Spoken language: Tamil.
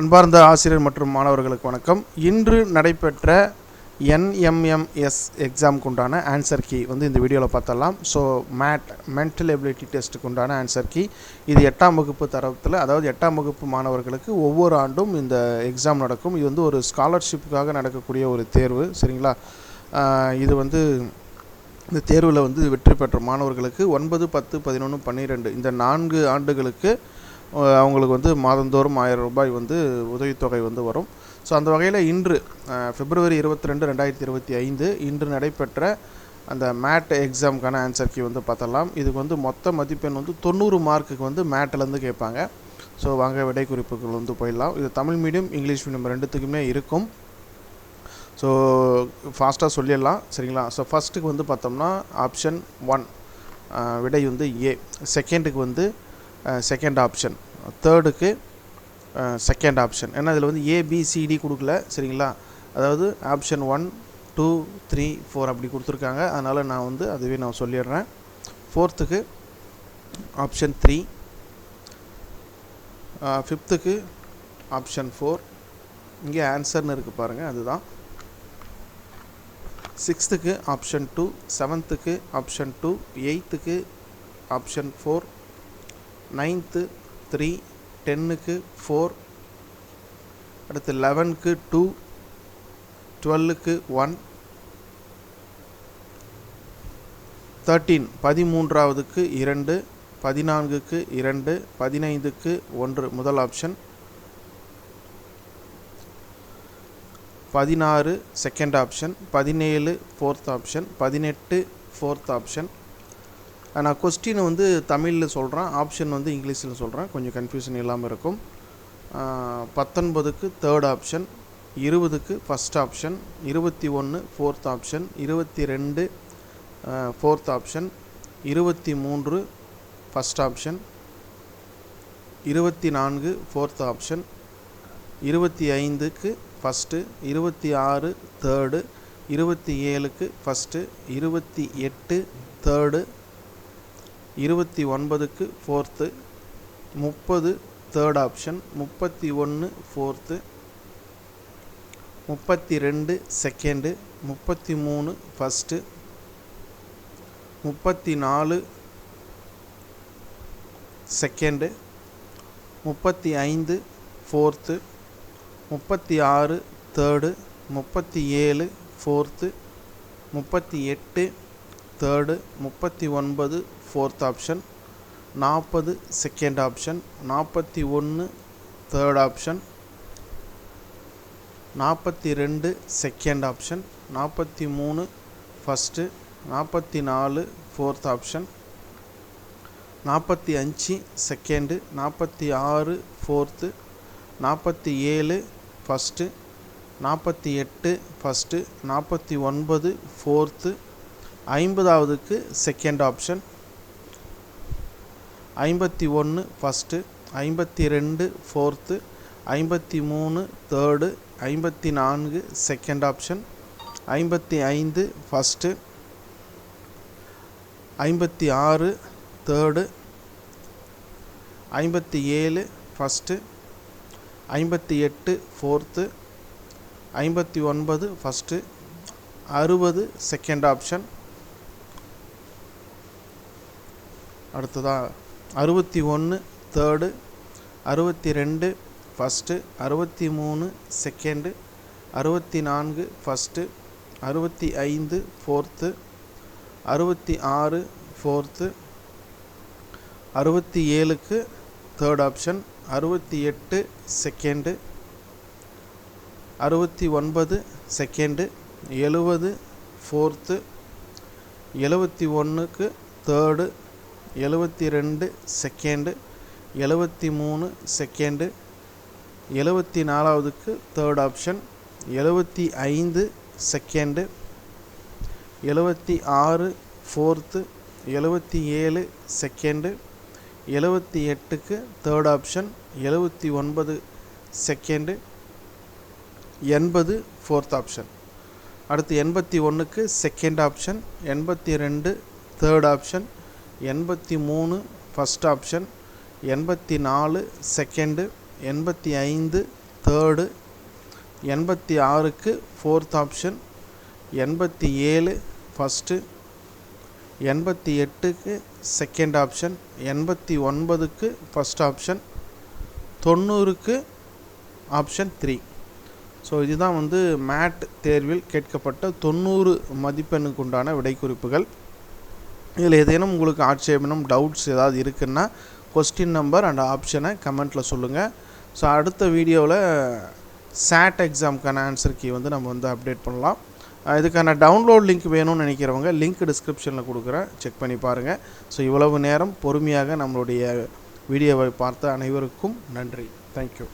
அன்பார்ந்த ஆசிரியர் மற்றும் மாணவர்களுக்கு வணக்கம். இன்று நடைபெற்ற என்எம்எம்எஸ் எக்ஸாமுக்கு உண்டான ஆன்சர் கீ இந்த வீடியோவில் பார்த்தலாம். ஸோ மென்டல் எபிலிட்டி டெஸ்ட்டுக்கு உண்டான ஆன்சர் கீ இது 8ஆம் வகுப்பு தரத்தில், அதாவது 8ஆம் வகுப்பு மாணவர்களுக்கு ஒவ்வொரு ஆண்டும் இந்த எக்ஸாம் நடக்கும். இது ஒரு ஸ்காலர்ஷிப்புக்காக நடக்கக்கூடிய ஒரு தேர்வு, சரிங்களா? இது இந்த தேர்வில் வெற்றி பெற்ற மாணவர்களுக்கு 9, 10, 11, 12 இந்த 4 ஆண்டுகளுக்கு அவங்களுக்கு மாதந்தோறும் 1000 ரூபாய் உதவித்தொகை வரும். ஸோ அந்த வகையில் இன்று February 22, 2025 இன்று நடைபெற்ற அந்த மேட் எக்ஸாமுக்கான ஆன்சர் கீ பார்த்தலாம். இதுக்கு மொத்த மதிப்பெண் 90 மார்க்குக்கு மேட்டிலேருந்து கேட்பாங்க. ஸோ வாங்க விடை குறிப்புகள் போயிடலாம். இது தமிழ் மீடியம், இங்கிலீஷ் மீடியம் ரெண்டுத்துக்குமே இருக்கும். ஸோ ஃபாஸ்ட்டாக சொல்லிடலாம், சரிங்களா? ஸோ ஃபஸ்ட்டுக்கு பார்த்தோம்னா ஆப்ஷன் 1 விடை ஏ. செகண்டுக்கு செகண்ட் ஆப்ஷன், தேர்டுக்கு செகண்ட் ஆப்ஷன். ஏன்னா இதில் ஏபிசிடி கொடுக்கல, சரிங்களா? அதாவது ஆப்ஷன் 1, 2, 3, 4 அப்படி கொடுத்துருக்காங்க. அதனால் நான் அதுவே நான் சொல்லிடுறேன். ஃபோர்த்துக்கு ஆப்ஷன் 3, ஃபிஃப்த்துக்கு ஆப்ஷன் 4, இங்கே ஆன்சர்னு இருக்குது பாருங்கள், அதுதான். சிக்ஸ்த்துக்கு ஆப்ஷன் 2, செவன்த்துக்கு ஆப்ஷன் 2, எயித்துக்கு ஆப்ஷன் 4, 9th 3, 10க்கு 4, அடுத்து 11க்கு 2, 12க்கு 1, 13 13வதுக்கு 2, 14க்கு 2, 15க்கு 1 முதல் option, 16 second option, 17 fourth option, 18 fourth option. நான் கொஸ்டின் தமிழில் சொல்கிறேன், ஆப்ஷன் இங்கிலீஷில் சொல்கிறேன், கொஞ்சம் கன்ஃபியூஷன் இல்லாமல் இருக்கும். 19க்கு தேர்ட் ஆப்ஷன், 20க்கு first option, 21 fourth option, 22 fourth option, 23 first option, 24 fourth option, 25க்கு ஃபஸ்ட்டு, 26 தேர்டு, 27க்கு ஃபஸ்ட்டு, 28 தேர்டு, 29க்கு fourth, 30 third option, 31 fourth, 32 second, 33 first, 34 second, 35 fourth, 36 third, 37 fourth, 38 third, 39 fourth option, 40 second option, 41 third option, 42 second option, 43 first, 44 fourth option, 45 second, 46 fourth, 47 first, 48 first, 49 fourth, 50வதுக்கு second option, 51 first, 52 fourth, 53 third, 54 second option, 55 first, 56 third, 57 first, 58 fourth, 59 first, 60 second option. அடுத்ததாக 61 third, 62 first, 63 second, 64 first, 65 fourth, 66 fourth, 67க்கு third option, 68 second, 69 second, 70 fourth, 71க்கு தேர்டு, 72 செகண்டு, 73 செகண்டு, 74வதுக்கு third option, 75 second, 76 fourth, 77 second, 78க்கு third option, 79 second, 80 fourth option. அடுத்து 81க்கு second option, 82 third option, 83 first option, 84 second, 85 third, 86க்கு ஃபோர்த் ஆப்ஷன், 87 ஃபஸ்ட்டு, 88க்கு செகண்ட் ஆப்ஷன், 89க்கு ஃபஸ்ட் ஆப்ஷன், 90க்கு ஆப்ஷன் 3. ஸோ இதுதான் வந்து மேட் தேர்வில் கேட்கப்பட்ட 90 மதிப்பெண்ணுக்கு உண்டான விடைக்குறிப்புகள். இதில் ஏதேனும் உங்களுக்கு ஆட்சேபனம் டவுட்ஸ் ஏதாவது இருக்குன்னா கொஸ்டின் நம்பர் அண்ட் ஆப்ஷனை கமெண்ட்டில் சொல்லுங்கள். ஸோ அடுத்த வீடியோவில் SAT எக்ஸாமுக்கான ஆன்சர் கீ வந்து நம்ம வந்து அப்டேட் பண்ணலாம். இதுக்கான டவுன்லோட் லிங்க் வேணும்னு நினைக்கிறவங்க லிங்க் டிஸ்கிரிப்ஷனில் கொடுக்குறேன், செக் பண்ணி பாருங்கள். ஸோ இவ்வளவு நேரம் பொறுமையாக நம்மளுடைய வீடியோவை பார்த்த அனைவருக்கும் நன்றி. தேங்க்யூ.